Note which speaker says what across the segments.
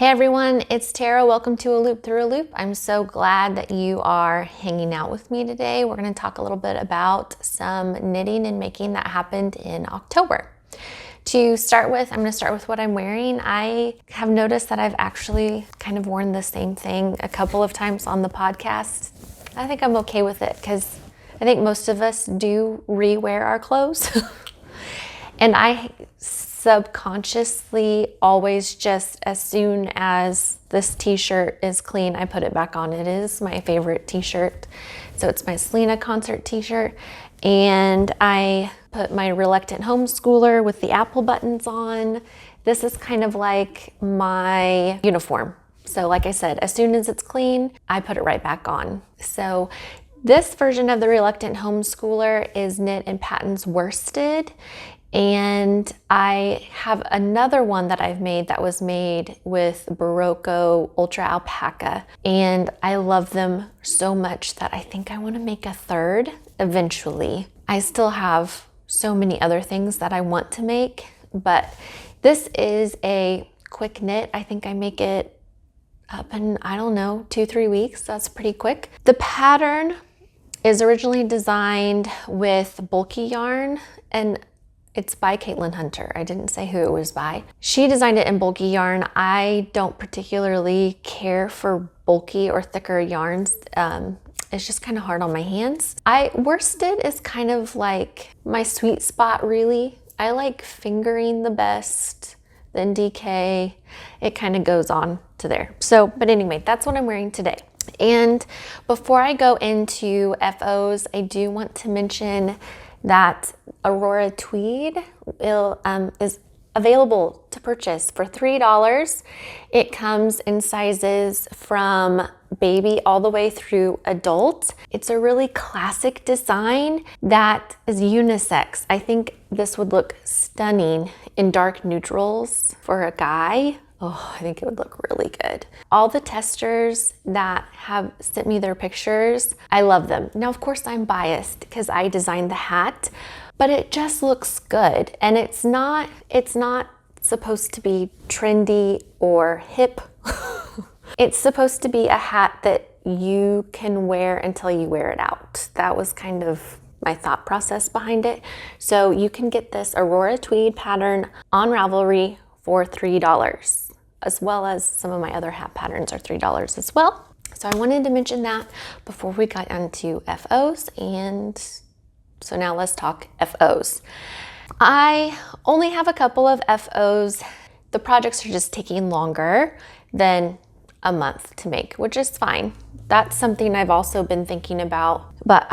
Speaker 1: Hey everyone, it's Tara. Welcome to A Loop Through a Loop. I'm so glad that you are hanging out with me today. We're going to talk a little bit about some knitting and making that happened in October. To start with, I'm going to start with what I'm wearing. I have noticed that I've actually kind of worn the same thing a couple of times on the podcast. I think I'm okay with it because I think most of us do re-wear our clothes. And I subconsciously always just, as soon as this t-shirt is clean, I put it back on. It is my favorite t-shirt. So it's my Selena concert t-shirt. And I put my Reluctant Homeschooler with the apple buttons on. This is kind of like my uniform. So like I said, as soon as it's clean, I put it right back on. So this version of the Reluctant Homeschooler is knit in Patton's worsted. And I have another one that I've made that was made with Barocco Ultra Alpaca. And I love them so much that I think I want to make a third eventually. I still have so many other things that I want to make, but this is a quick knit. I think I make it up in, 2-3 weeks. That's pretty quick. The pattern is originally designed with bulky yarn, and it's by Caitlin Hunter. I didn't say who it was by. She designed it in bulky yarn. I don't particularly care for bulky or thicker yarns. It's just kind of hard on my hands. Worsted is kind of like my sweet spot, really. I like fingering the best, then DK. It kind of goes on to there. So, but anyway, that's what I'm wearing today. And before I go into FOs, I do want to mention that Aurora Tweed is available to purchase for $3. It comes in sizes from baby all the way through adult. It's a really classic design that is unisex. I think this would look stunning in dark neutrals for a guy. Oh, I think it would look really good. All the testers that have sent me their pictures, I love them. Now, of course, I'm biased because I designed the hat, but it just looks good. And it's not supposed to be trendy or hip. It's supposed to be a hat that you can wear until you wear it out. That was kind of my thought process behind it. So you can get this Aurora Tweed pattern on Ravelry for $3, as well as some of my other hat patterns are $3 as well. So I wanted to mention that before we got into FOs, and so now let's talk FOs. I only have a couple of FOs. The projects are just taking longer than a month to make, which is fine. That's something I've also been thinking about, but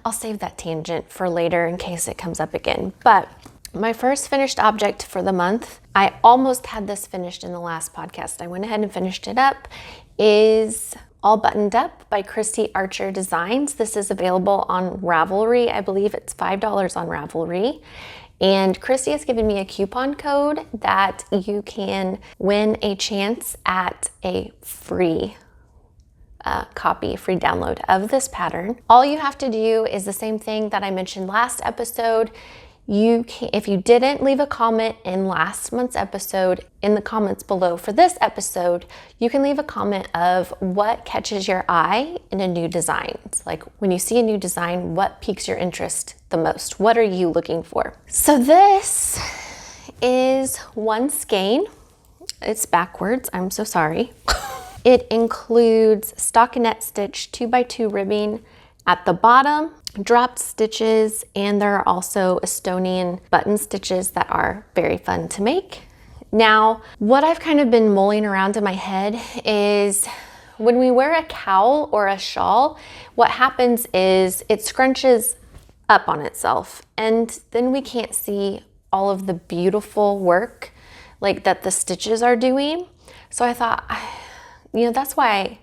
Speaker 1: I'll save that tangent for later in case it comes up again. But my first finished object for the month, I almost had this finished in the last podcast. I went ahead and finished it up, is All Buttoned Up by Christy Archer Designs. This is available on Ravelry. I believe it's $5 on Ravelry. And Christy has given me a coupon code that you can win a chance at a free free download of this pattern. All you have to do is the same thing that I mentioned last episode. If you didn't leave a comment in last month's episode, in the comments below for this episode, you can leave a comment of what catches your eye in a new design. It's like when you see a new design, what piques your interest the most? What are you looking for? So this is one skein. It's backwards, I'm so sorry. It includes stockinette stitch 2x2 ribbing at the bottom, dropped stitches, and there are also Estonian button stitches that are very fun to make. Now, what I've kind of been mulling around in my head is when we wear a cowl or a shawl, what happens is it scrunches up on itself, and then we can't see all of the beautiful work like that the stitches are doing. So I thought, that's why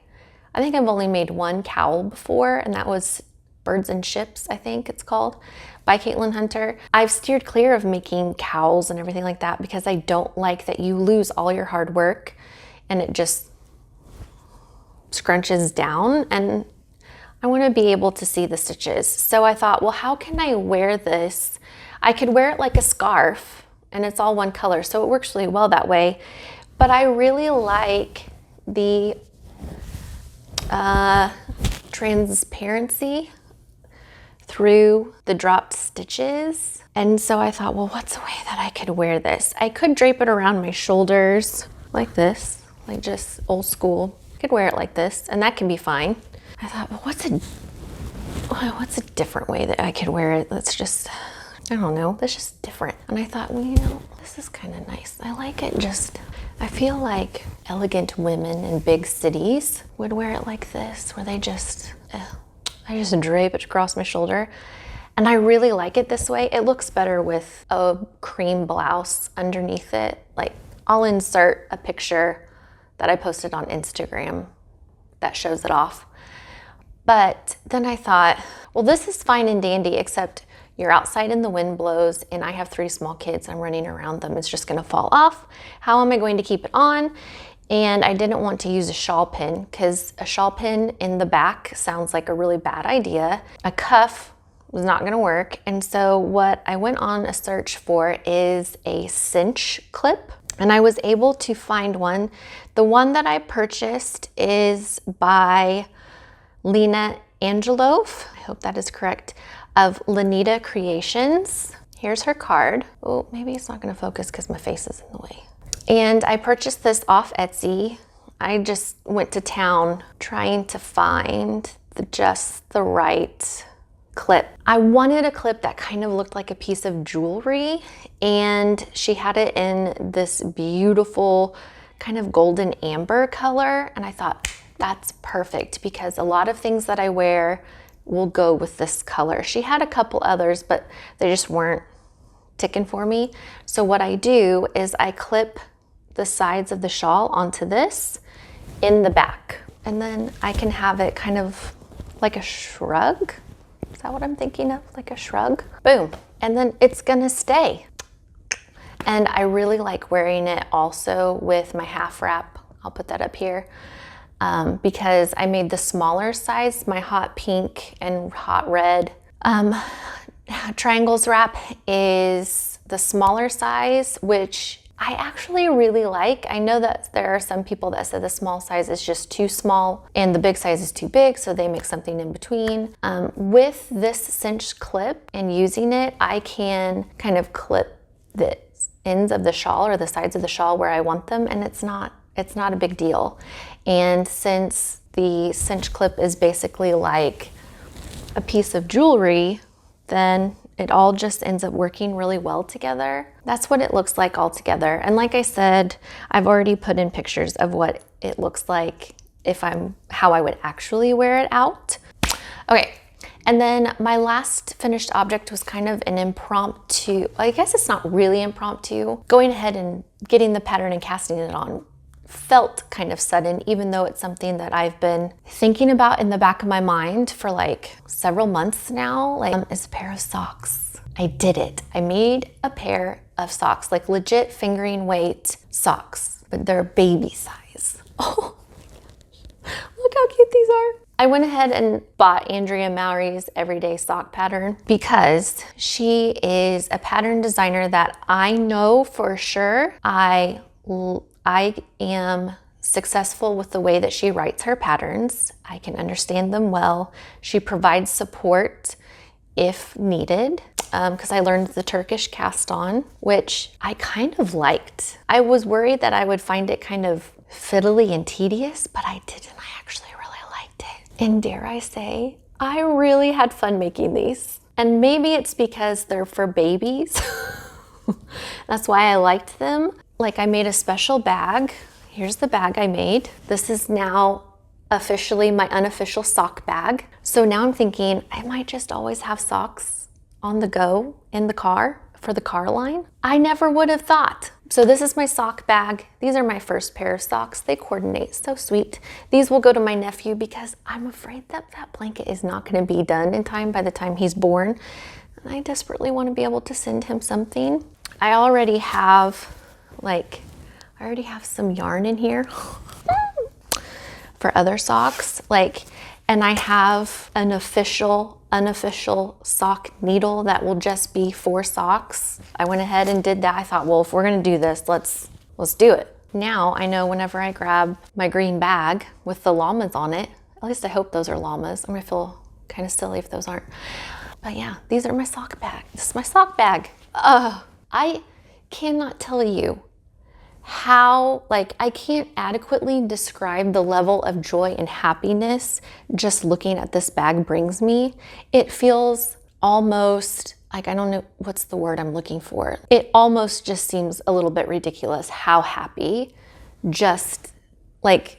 Speaker 1: I think I've only made one cowl before, and that was Birds and Ships, I think it's called, by Caitlin Hunter. I've steered clear of making cowls and everything like that because I don't like that you lose all your hard work and it just scrunches down, and I want to be able to see the stitches. So I thought, well, how can I wear this? I could wear it like a scarf and it's all one color, so it works really well that way. but I really like the transparency through the dropped stitches. And so I thought, well, what's a way that I could wear this? I could drape it around my shoulders like this, like just old school. I could wear it like this, and that can be fine. I thought, well, what's a different way that I could wear it? That's just, I don't know, that's just different. And I thought, well, you know, this is kind of nice. I like it just, I feel like elegant women in big cities would wear it like this, where they just, I just drape it across my shoulder. And I really like it this way. It looks better with a cream blouse underneath it. Like, I'll insert a picture that I posted on Instagram that shows it off. But then I thought, well, this is fine and dandy, except you're outside and the wind blows, and I have 3 small kids. I'm running around them. It's just gonna fall off. How am I going to keep it on? And I didn't want to use a shawl pin, because a shawl pin in the back sounds like a really bad idea. A cuff was not gonna work. And so what I went on a search for is a cinch clip, and I was able to find one. The one that I purchased is by Lena Angelove, I hope that is correct, of Lanita Creations. Here's her card. Oh, maybe it's not gonna focus because my face is in the way. And I purchased this off Etsy. I just went to town trying to find just the right clip. I wanted a clip that kind of looked like a piece of jewelry, and she had it in this beautiful kind of golden amber color, and I thought that's perfect because a lot of things that I wear will go with this color. She had a couple others, but they just weren't ticking for me. So what I do is I clip the sides of the shawl onto this in the back, and then I can have it kind of like a shrug. Is that what I'm thinking of? Like a shrug? Boom. And then it's gonna stay. And I really like wearing it also with my half wrap. I'll put that up here. Because I made the smaller size, my hot pink and hot red. Triangles wrap is the smaller size, which I actually really like. I know that there are some people that said the small size is just too small and the big size is too big, so they make something in between. With this cinch clip and using it, I can kind of clip the ends of the shawl or the sides of the shawl where I want them, and it's not a big deal. And since the cinch clip is basically like a piece of jewelry, then it all just ends up working really well together. That's what it looks like all together. And like I said, I've already put in pictures of what it looks like how I would actually wear it out. Okay, and then my last finished object was kind of an impromptu, I guess it's not really impromptu. Going ahead and getting the pattern and casting it on felt kind of sudden, even though it's something that I've been thinking about in the back of my mind for like several months now. Is a pair of socks. I did it. I made a pair of socks, like legit fingering weight socks, but they're baby size. Oh, look how cute these are. I went ahead and bought Andrea Mowry's Everyday Sock Pattern because she is a pattern designer that I know for sure I am successful with the way that she writes her patterns. I can understand them well. She provides support if needed, because I learned the Turkish cast on, which I kind of liked. I was worried that I would find it kind of fiddly and tedious, but I didn't. I actually really liked it. And dare I say, I really had fun making these. And maybe it's because they're for babies. That's why I liked them. Like, I made a special bag. Here's the bag I made. This is now officially my unofficial sock bag. So now I'm thinking I might just always have socks on the go in the car for the car line. I never would have thought. So this is my sock bag. These are my first pair of socks. They coordinate so sweet. These will go to my nephew because I'm afraid that that blanket is not going to be done in time by the time he's born. And I desperately want to be able to send him something. I already have some yarn in here for other socks, and I have an unofficial sock needle that will just be for socks. I went ahead and did that. I thought, well, if we're gonna do this, let's do it. now I know whenever I grab my green bag with the llamas on it, at least I hope those are llamas. I'm gonna feel kind of silly if those aren't. But yeah, these are my sock bag. This is my sock bag. I cannot tell you how, like, I can't adequately describe the level of joy and happiness just looking at this bag brings me. It feels almost like, I don't know what's the word I'm looking for. It almost just seems a little bit ridiculous how happy, just like,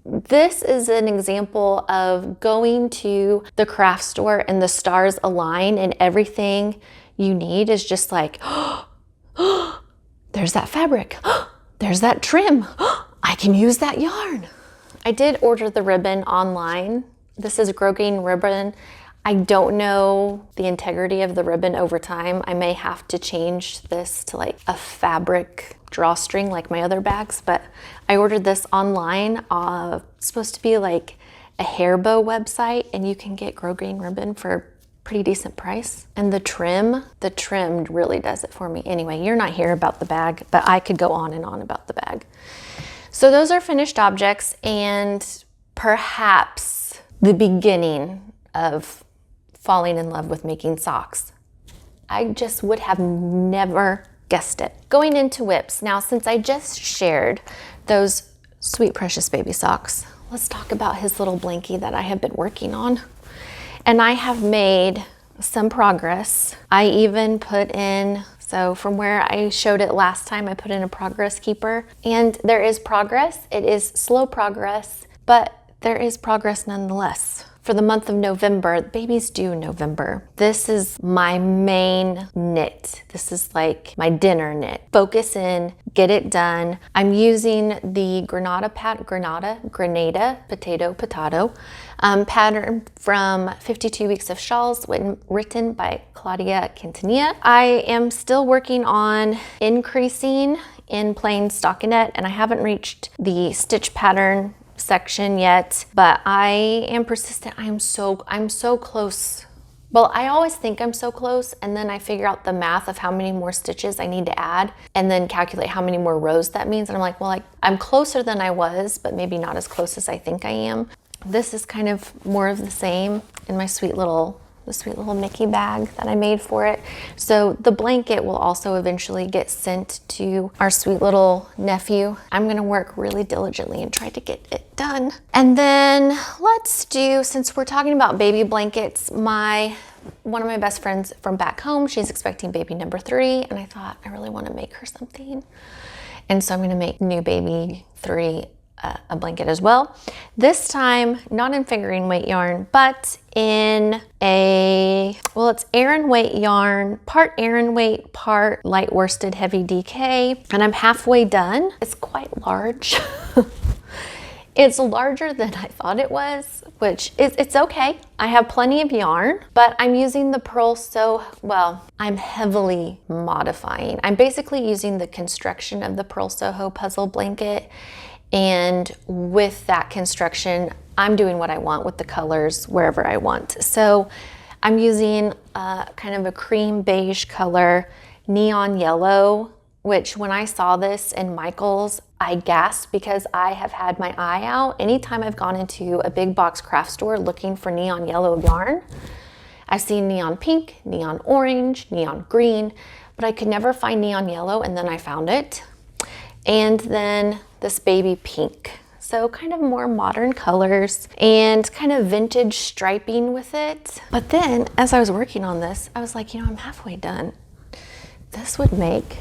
Speaker 1: this is an example of going to the craft store and the stars align and everything you need is just like, oh, there's that fabric. There's that trim. I can use that yarn. I did order the ribbon online. This is grosgrain ribbon. I don't know the integrity of the ribbon over time. I may have to change this to like a fabric drawstring like my other bags, but I ordered this online. It's supposed to be like a hair bow website, and you can get grosgrain ribbon for pretty decent price. And the trim really does it for me. Anyway, you're not here about the bag, but I could go on and on about the bag. So those are finished objects and perhaps the beginning of falling in love with making socks. I just would have never guessed it. Going into whips. Now, since I just shared those sweet precious baby socks, let's talk about his little blankie that I have been working on. And I have made some progress. I even put in, so from where I showed it last time, I put in a progress keeper, and there is progress. It is slow progress, but there is progress nonetheless. For the month of November, baby's due in November. This is my main knit. This is like my dinner knit. Focus in, get it done. I'm using the Granada potato pattern from 52 Weeks of Shawls, written by Claudia Quintanilla. I am still working on increasing in plain stockinette, and I haven't reached the stitch pattern section yet, but I am persistent. I'm so close. Well, I always think I'm so close, and then I figure out the math of how many more stitches I need to add and then calculate how many more rows that means. And I'm like, well, I'm closer than I was, but maybe not as close as I think I am. This is kind of more of the same in my sweet little Mickey bag that I made for it. So the blanket will also eventually get sent to our sweet little nephew. I'm gonna work really diligently and try to get it done. And then let's do, since we're talking about baby blankets, one of my best friends from back home, she's expecting baby number 3, and I thought I really want to make her something. And so I'm gonna make new baby 3 a blanket as well. This time, not in fingering weight yarn, but in it's Aran weight yarn, part Aran weight, part light worsted heavy DK, and I'm halfway done. It's quite large. It's larger than I thought it was, which it's okay. I have plenty of yarn, but I'm using the Purl Sew, I'm heavily modifying. I'm basically using the construction of the Purl Soho puzzle blanket, and with that construction, I'm doing what I want with the colors wherever I want. So I'm using kind of a cream beige color, neon yellow, which when I saw this in Michael's, I gasped because I have had my eye out. Anytime I've gone into a big box craft store looking for neon yellow yarn, I've seen neon pink, neon orange, neon green, but I could never find neon yellow, and then I found it. And then this baby pink. So kind of more modern colors and kind of vintage striping with it. But then as I was working on this, I was like, I'm halfway done. This would make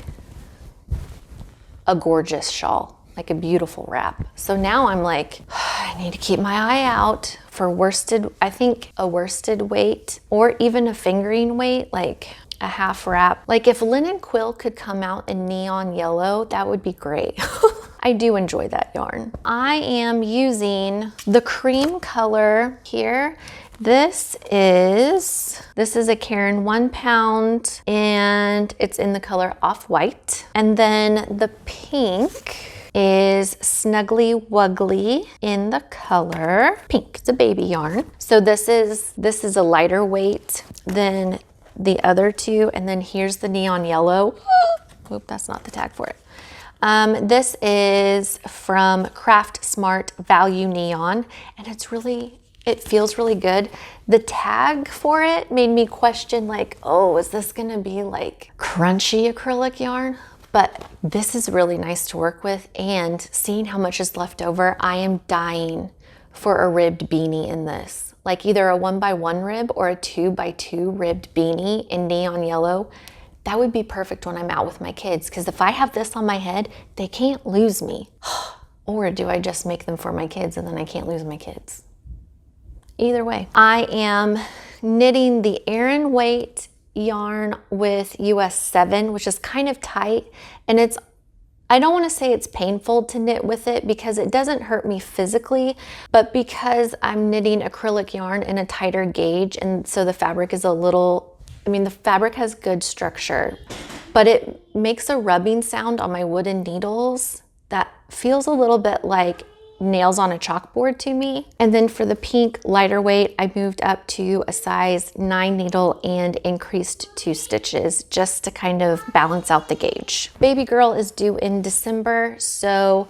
Speaker 1: a gorgeous shawl, like a beautiful wrap. So now I'm like, I need to keep my eye out for worsted, I think a worsted weight or even a fingering weight, like a half wrap. Like if linen quill could come out in neon yellow, that would be great. I do enjoy that yarn. I am using the cream color here. This is a Caron 1 pound, and it's in the color Off-White. And then the pink is Snuggly Wuggly in the color pink. It's a baby yarn. So this is a lighter weight than the other two, and then here's the neon yellow. Oop, that's not the tag for it. This is from Craft Smart Value Neon, and it feels really good. The tag for it made me question like, oh, is this gonna be like crunchy acrylic yarn? But this is really nice to work with, and seeing how much is left over, I am dying for a ribbed beanie in this. Like either a 1x1 rib or a 2x2 ribbed beanie in neon yellow. That would be perfect when I'm out with my kids, because if I have this on my head, they can't lose me. Or do I just make them for my kids and then I can't lose my kids? Either way. I am knitting the Aran weight yarn with US 7, which is kind of tight, and I don't want to say it's painful to knit with it because it doesn't hurt me physically, but because I'm knitting acrylic yarn in a tighter gauge, and so the fabric is the fabric has good structure, but it makes a rubbing sound on my wooden needles that feels a little bit like nails on a chalkboard to me. And then for the pink lighter weight, I moved up to a size 9 needle and increased 2 stitches just to kind of balance out the gauge. Baby girl is due in December, so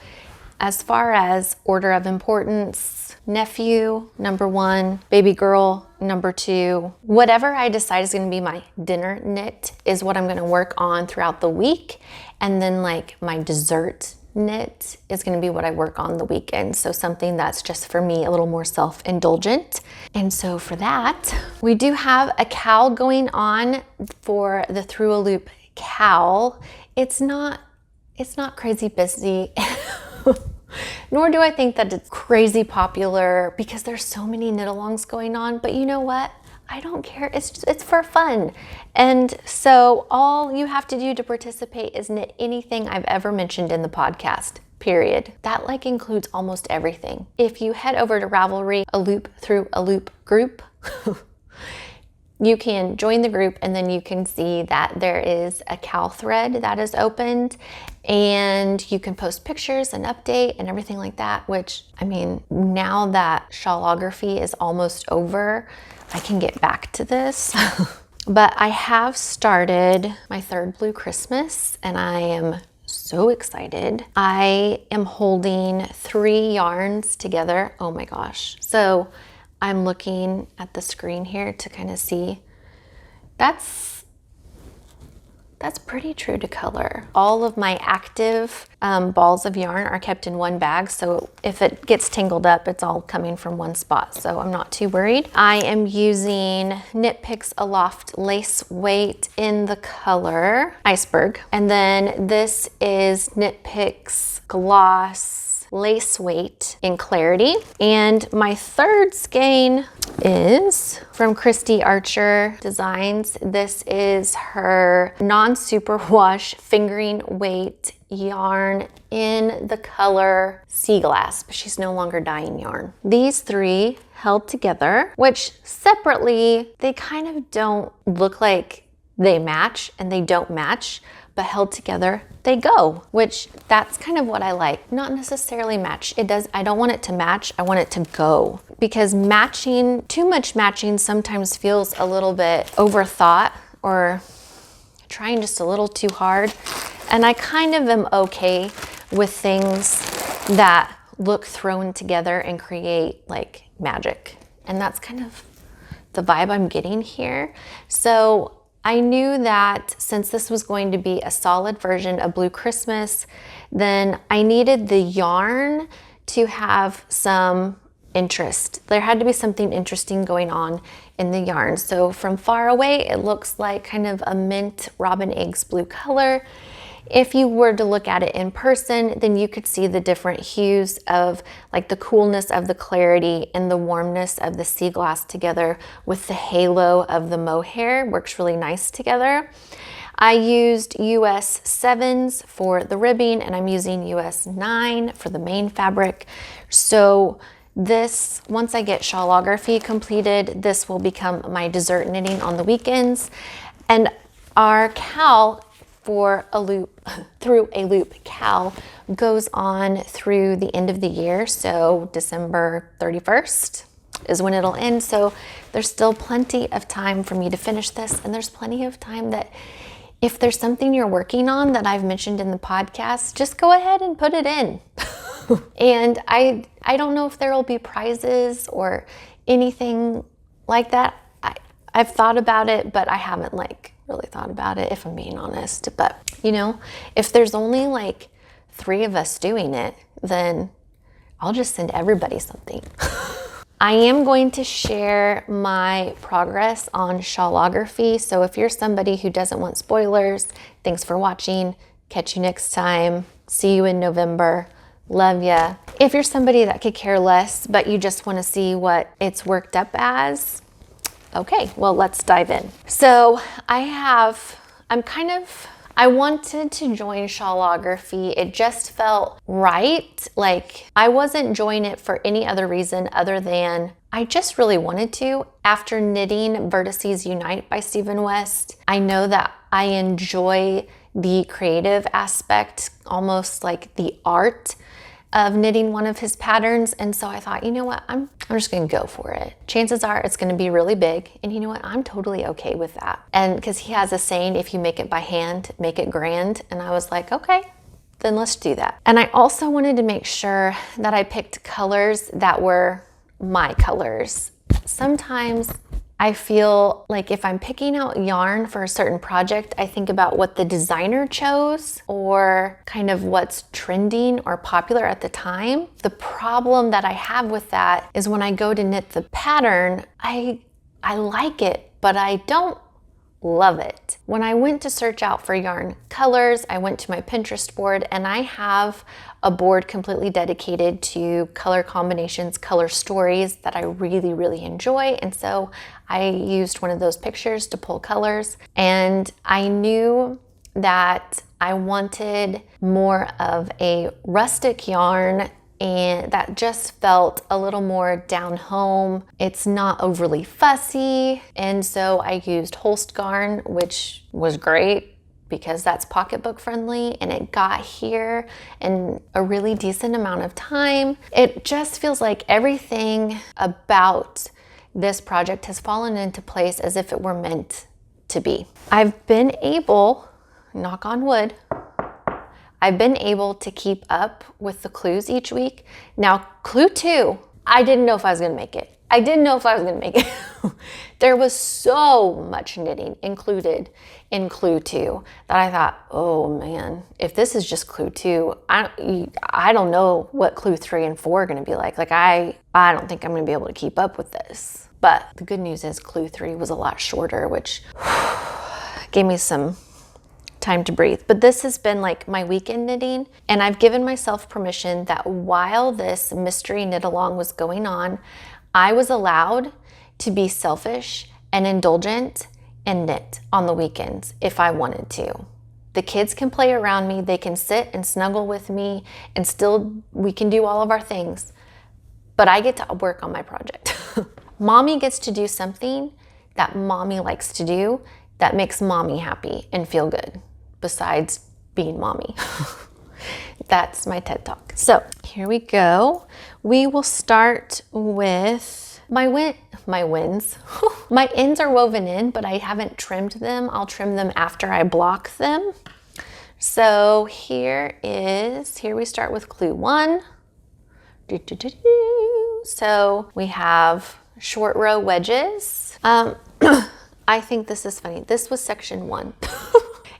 Speaker 1: as far as order of importance, nephew number 1, baby girl number 2. Whatever I decide is going to be my dinner knit is what I'm going to work on throughout the week, and then like my dessert knit is going to be what I work on the weekend. So something that's just for me a little more self-indulgent. And so for that, we do have a cowl going on for the Through a Loop cowl. It's not crazy busy. Nor do I think that it's crazy popular because there's so many knit-alongs going on, but you know what? I don't care, it's for fun. And so all you have to do to participate is knit anything I've ever mentioned in the podcast, period. That like includes almost everything. If you head over to Ravelry, a loop through a loop group, you can join the group, and then you can see that there is a cowl thread that is opened, and you can post pictures and update and everything like that, which, I mean, now that Shawlography is almost over, I can get back to this. But I have started my 3rd Blue Christmas, and I am so excited. I am holding 3 yarns together. Oh my gosh. So I'm looking at the screen here to kind of see. That's pretty true to color. All of my active balls of yarn are kept in one bag, so if it gets tangled up, it's all coming from one spot, so I'm not too worried. I am using Knit Picks Aloft lace weight in the color Iceberg, and then this is Knit Picks Gloss lace weight in Clarity. And my 3rd skein is from Christy Archer Designs. This is her non-superwash fingering weight yarn in the color Sea Glass, but she's no longer dyeing yarn. These 3 held together, which separately, they kind of don't look like they match, and they don't match, but held together, they go, which that's kind of what I like. Not necessarily match. I don't want it to match, I want it to go. Because too much matching sometimes feels a little bit overthought or trying just a little too hard. And I kind of am okay with things that look thrown together and create like magic. And that's kind of the vibe I'm getting here. So I knew that since this was going to be a solid version of Blue Christmas, then I needed the yarn to have some interest. There had to be something interesting going on in the yarn. So from far away, it looks like kind of a mint robin eggs blue color. If you were to look at it in person, then you could see the different hues of like the coolness of the Clarity and the warmness of the Sea Glass together with the halo of the mohair. Works really nice together. I used US 7s for the ribbing, and I'm using US 9 for the main fabric. So this, once I get Shawlography completed, this will become my dessert knitting on the weekends. And our cowl for a loop, Through a Loop cowl goes on through the end of the year. So December 31st is when it'll end. So there's still plenty of time for me to finish this, and there's plenty of time that If there's something you're working on that I've mentioned in the podcast, just go ahead and put it in. And I don't know if there will be prizes or anything like that. I've thought about it, but I haven't like really thought about it, if I'm being honest. But you know, if there's only like 3 of us doing it, then I'll just send everybody something. I am going to share my progress on Shawlography. So if you're somebody who doesn't want spoilers, thanks for watching. Catch you next time. See you in November. Love ya. If you're somebody that could care less, but you just want to see what it's worked up as, okay, well, let's dive in. So I wanted to join Shawlography. It just felt right. Like I wasn't joining it for any other reason other than I just really wanted to. After knitting Vertices Unite by Stephen West, I know that I enjoy the creative aspect, almost like the art of knitting one of his patterns. And so I thought, you know what, I'm just gonna go for it. Chances are it's gonna be really big. And you know what, I'm totally okay with that. And because he has a saying, if you make it by hand, make it grand. And I was like, okay, then let's do that. And I also wanted to make sure that I picked colors that were my colors. Sometimes I feel like if I'm picking out yarn for a certain project, I think about what the designer chose or kind of what's trending or popular at the time. The problem that I have with that is when I go to knit the pattern, I like it, but I don't love it. When I went to search out for yarn colors, I went to my Pinterest board and I have a board completely dedicated to color combinations, color stories that I really, really enjoy. And so I used one of those pictures to pull colors, and I knew that I wanted more of a rustic yarn and that just felt a little more down home. It's not overly fussy. And so I used Holst Garn, which was great because that's pocketbook friendly, and it got here in a really decent amount of time. It just feels like everything about this project has fallen into place as if it were meant to be. I've been able, knock on wood, I've been able to keep up with the clues each week. Now, clue 2, I didn't know if I was gonna make it. There was so much knitting included in clue 2 that I thought, oh man, if this is just clue 2, I don't know what clue 3 and 4 are gonna be like. Like I don't think I'm gonna be able to keep up with this. But the good news is clue 3 was a lot shorter, which gave me some time to breathe. But this has been like my weekend knitting, and I've given myself permission that while this mystery knit along was going on, I was allowed to be selfish and indulgent and knit on the weekends if I wanted to. The kids can play around me, they can sit and snuggle with me, and still we can do all of our things, but I get to work on my project. Mommy gets to do something that mommy likes to do that makes mommy happy and feel good, besides being mommy. That's my TED Talk. So here we go. We will start with my wins. My ends are woven in, but I haven't trimmed them. I'll trim them after I block them. So here we start with clue 1. So we have short row wedges. I think this is funny. This was section 1.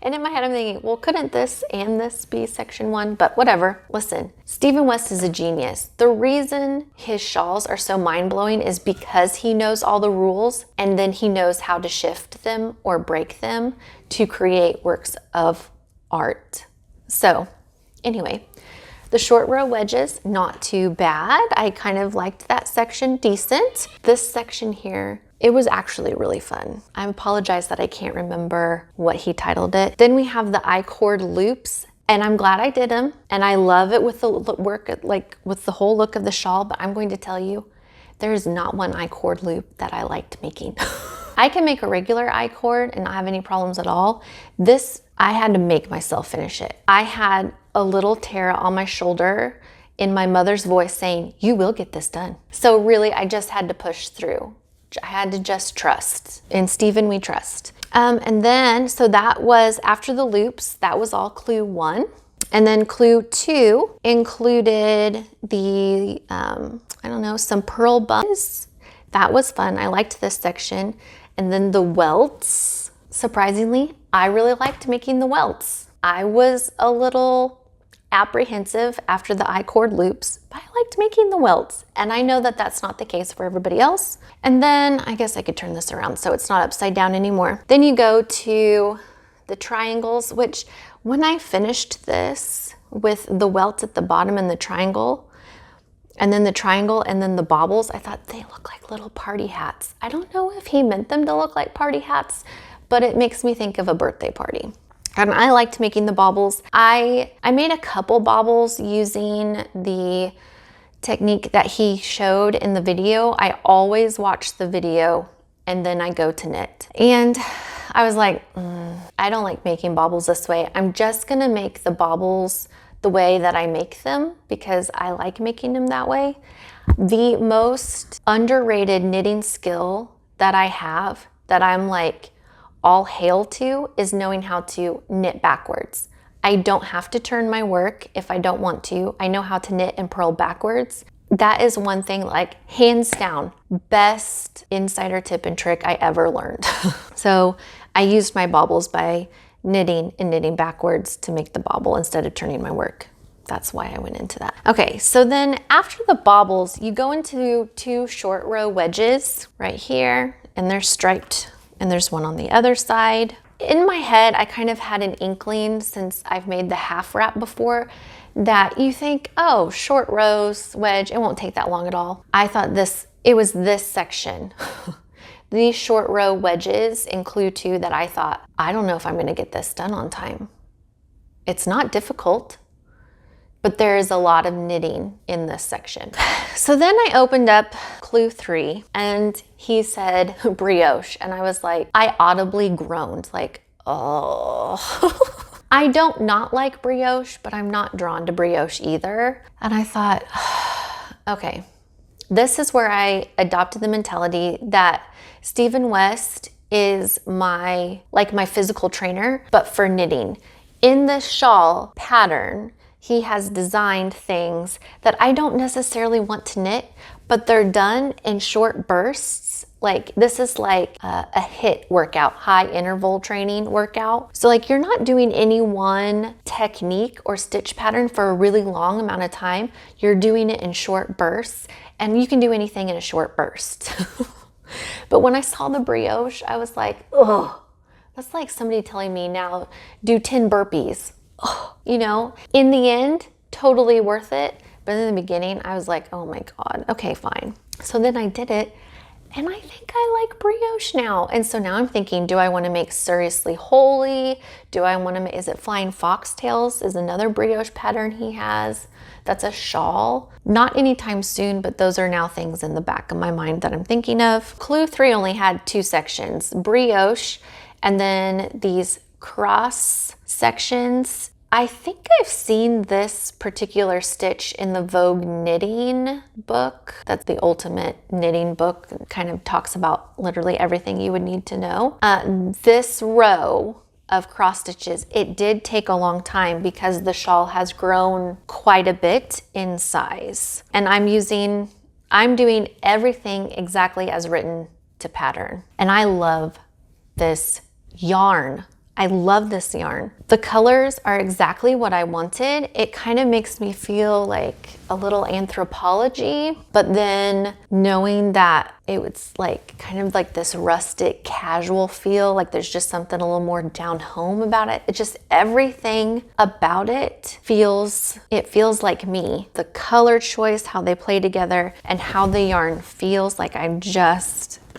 Speaker 1: And in my head, I'm thinking, well, couldn't this and this be section 1? But whatever. Listen, Stephen West is a genius. The reason his shawls are so mind-blowing is because he knows all the rules, and then he knows how to shift them or break them to create works of art. So anyway, the short row wedges, not too bad. I kind of liked that section, decent. This section here, it was actually really fun. I apologize that I can't remember what he titled it. Then we have the I-cord loops, and I'm glad I did them, and I love it with the work, like with the whole look of the shawl, but I'm going to tell you, there is not one I-cord loop that I liked making. I can make a regular I-cord and not have any problems at all. This, I had to make myself finish it. I had a little Tara on my shoulder in my mother's voice saying, you will get this done. So really, I just had to push through. I had to just trust. In Stephen we trust. And then, so that was after the loops, that was all clue 1. And then clue 2 included the, I don't know, some pearl buns. That was fun. I liked this section. And then the welts, surprisingly, I really liked making the welts. I was a little apprehensive after the I-cord loops, but I liked making the welts. And I know that that's not the case for everybody else. And then I guess I could turn this around so it's not upside down anymore. Then you go to the triangles, which when I finished this with the welts at the bottom and the triangle, and then the triangle and then the baubles, I thought they look like little party hats. I don't know if he meant them to look like party hats, but it makes me think of a birthday party. And I liked making the baubles. I made a couple baubles using the technique that he showed in the video. I always watch the video and then I go to knit. And I was like, I don't like making baubles this way. I'm just gonna make the baubles the way that I make them because I like making them that way. The most underrated knitting skill that I have, that I'm like all hail to, is knowing how to knit backwards. I don't have to turn my work if I don't want to. I know how to knit and purl backwards. That is one thing, like hands down, best insider tip and trick I ever learned. So I used my baubles by knitting and knitting backwards to make the bauble instead of turning my work. That's why I went into that. Okay, so then after the baubles, you go into 2 short row wedges right here, and they're striped, and there's one on the other side. In my head, I kind of had an inkling, since I've made the half wrap before, that you think, oh, short rows, wedge, it won't take that long at all. I thought it was this section. These short row wedges in clue 2 that I thought, I don't know if I'm gonna get this done on time. It's not difficult, but there is a lot of knitting in this section. So then I opened up clue 3 and he said brioche. And I was like, I audibly groaned like, oh. I don't not like brioche, but I'm not drawn to brioche either. And I thought, okay, this is where I adopted the mentality that Stephen West is my physical trainer, but for knitting. In this shawl pattern, he has designed things that I don't necessarily want to knit, but they're done in short bursts. Like this is like a HIIT workout, high interval training workout. So like you're not doing any one technique or stitch pattern for a really long amount of time. You're doing it in short bursts, and you can do anything in a short burst. But when I saw the brioche, I was like, oh, that's like somebody telling me now, do 10 burpees. Oh, you know, in the end, totally worth it. But in the beginning, I was like, oh my God, okay, fine. So then I did it, and I think I like brioche now. And so now I'm thinking, do I want to make Seriously Holy? Do I want to make, is it Flying Foxtails? Is another brioche pattern he has. That's a shawl. Not anytime soon, but those are now things in the back of my mind that I'm thinking of. Clue 3 only had 2 sections, brioche, and then these cross sections. I think I've seen this particular stitch in the Vogue knitting book. That's the ultimate knitting book. It kind of talks about literally everything you would need to know. This row of cross stitches, it did take a long time because the shawl has grown quite a bit in size. And I'm doing everything exactly as written to pattern. And I love this yarn. I love this yarn. The colors are exactly what I wanted. It kind of makes me feel like a little Anthropology, but then knowing that it was like kind of like this rustic casual feel, like there's just something a little more down home about it. It's just everything about it feels like me. The color choice, how they play together, and how the yarn feels like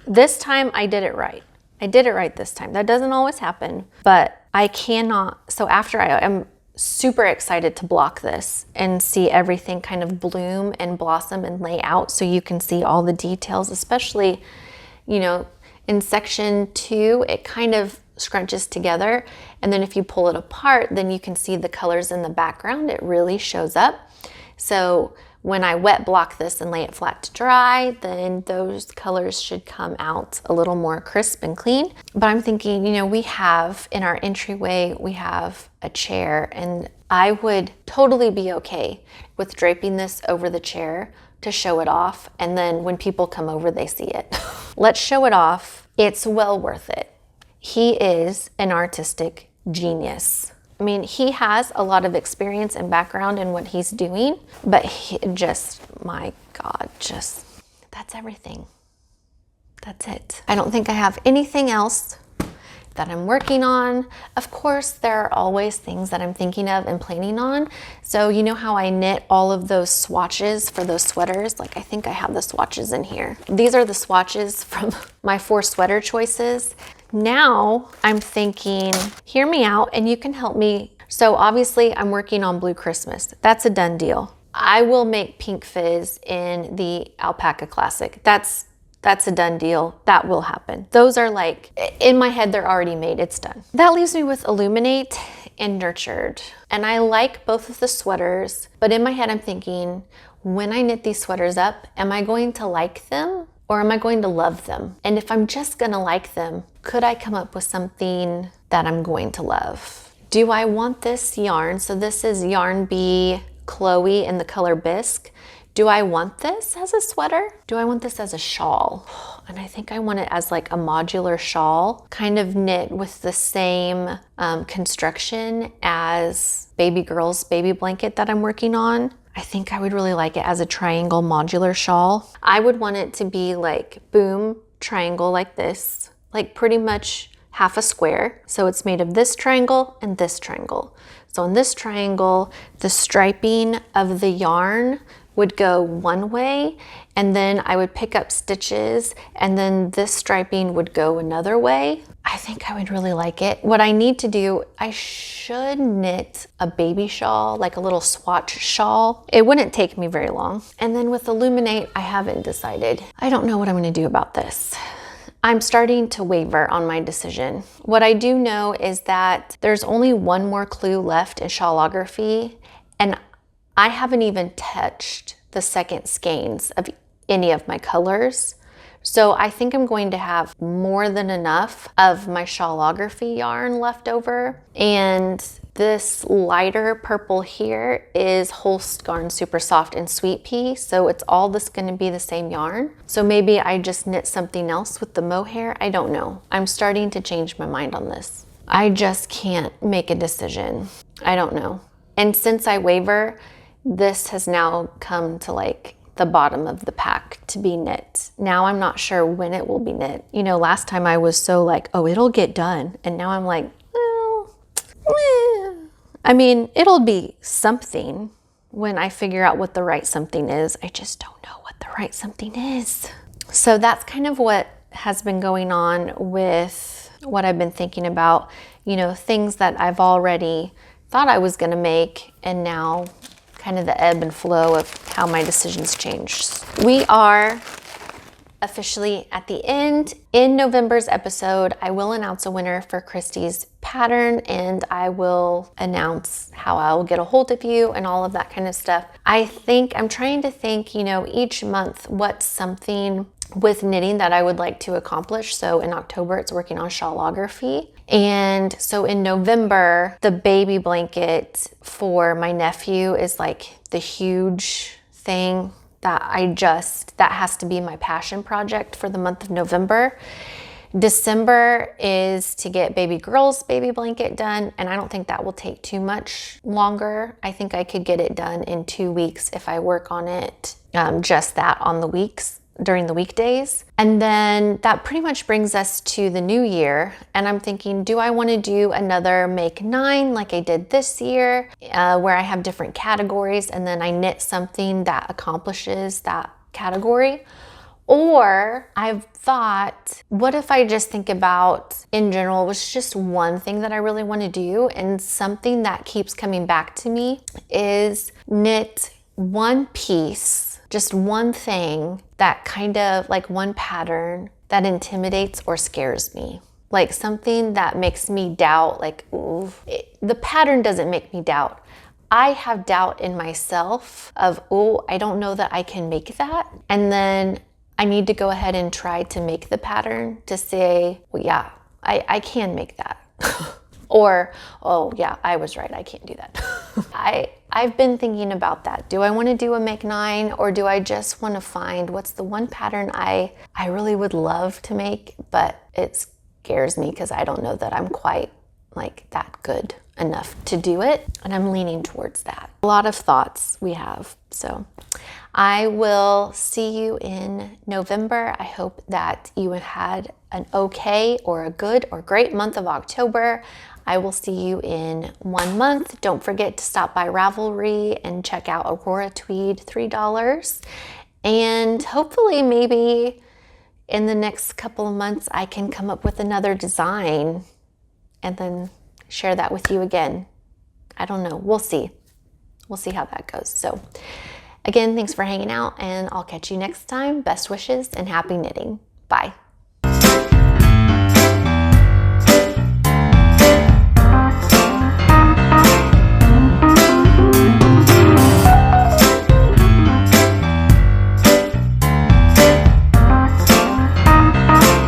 Speaker 1: this time I did it right. I did it right this time. That doesn't always happen, but I cannot. So after I'm super excited to block this and see everything kind of bloom and blossom and lay out so you can see all the details, especially, you know, in section 2, it kind of scrunches together. And then if you pull it apart, then you can see the colors in the background. It really shows up. So when I wet block this and lay it flat to dry, then those colors should come out a little more crisp and clean. But I'm thinking, you know, we have in our entryway, we have a chair, and I would totally be okay with draping this over the chair to show it off. And then when people come over, they see it. Let's show it off. It's well worth it. He is an artistic genius. I mean, he has a lot of experience and background in what he's doing, but my God, that's everything. That's it. I don't think I have anything else that I'm working on. Of course, there are always things that I'm thinking of and planning on. So you know how I knit all of those swatches for those sweaters? Like, I think I have the swatches in here. These are the swatches from my 4 sweater choices. Now I'm thinking, hear me out and you can help me. So obviously I'm working on Blue Christmas. That's a done deal. I will make Pink Fizz in the Alpaca Classic. That's a done deal. That will happen. Those are like, in my head, they're already made. It's done. That leaves me with Illuminate and Nurtured. And I like both of the sweaters, but in my head, I'm thinking, when I knit these sweaters up, am I going to like them or am I going to love them? And if I'm just gonna like them, could I come up with something that I'm going to love? Do I want this yarn? So this is Yarn Bee Chloe in the color Bisque. Do I want this as a sweater? Do I want this as a shawl? And I think I want it as like a modular shawl, kind of knit with the same construction as Baby Girl's baby blanket that I'm working on. I think I would really like it as a triangle modular shawl. I would want it to be like boom, triangle like this, like pretty much half a square. So it's made of this triangle and this triangle. So in this triangle, the striping of the yarn would go one way, and then I would pick up stitches, and then this striping would go another way. I think I would really like it. What I need to do, I should knit a baby shawl, like a little swatch shawl. It wouldn't take me very long. And then with Illuminate, I haven't decided. I don't know what I'm gonna do about this. I'm starting to waver on my decision. What I do know is that there's only one more clue left in Shawlography, and I haven't even touched the second skeins of any of my colors. So I think I'm going to have more than enough of my Shawlography yarn left over. And this lighter purple here is Holst Super Soft and Sweet Pea. So it's all this gonna be the same yarn. So maybe I just knit something else with the mohair. I don't know. I'm starting to change my mind on this. I just can't make a decision. I don't know. And since I waver, this has now come to like the bottom of the pack to be knit. Now I'm not sure when it will be knit. You know, last time I was so like, oh, it'll get done. And now I'm like, well, I mean, it'll be something when I figure out what the right something is. I just don't know what the right something is. So that's kind of what has been going on with what I've been thinking about, you know, things that I've already thought I was gonna make, and now kind of the ebb and flow of how my decisions changed. We are officially at the end. In November's episode, I will announce a winner for Christy's pattern, and I will announce how I will get a hold of you and all of that kind of stuff. I'm trying to think, you know, each month what's something with knitting that I would like to accomplish. So in October, it's working on Shawlography. And so in November, the baby blanket for my nephew is like the huge thing that that has to be my passion project for the month of November. December is to get baby girl's baby blanket done, and I don't think that will take too much longer. I think I could get it done in 2 weeks if I work on it, just that on the weeks, during the weekdays. And then that pretty much brings us to the new year. And I'm thinking, do I want to do another make 9 like I did this year, where I have different categories and then I knit something that accomplishes that category? Or I've thought, what if I just think about, in general, what's just one thing that I really want to do, and something that keeps coming back to me is knit one piece, just one thing that kind of like one pattern that intimidates or scares me. Like something that makes me doubt, like, ooh, the pattern doesn't make me doubt. I have doubt in myself of, oh, I don't know that I can make that. And then I need to go ahead and try to make the pattern to say, well, yeah, I can make that. Or, oh yeah, I was right, I can't do that. I've been thinking about that. Do I want to do a make 9, or do I just want to find what's the one pattern I really would love to make, but it scares me because I don't know that I'm quite like that good enough to do it, and I'm leaning towards that. A lot of thoughts we have. So I will see you in November. I hope that you had an okay or a good or great month of October. I will see you in 1 month. Don't forget to stop by Ravelry and check out Aurora Tweed, $3. And hopefully maybe in the next couple of months I can come up with another design and then share that with you again. I don't know, we'll see. We'll see how that goes. So again, thanks for hanging out, and I'll catch you next time. Best wishes and happy knitting. Bye.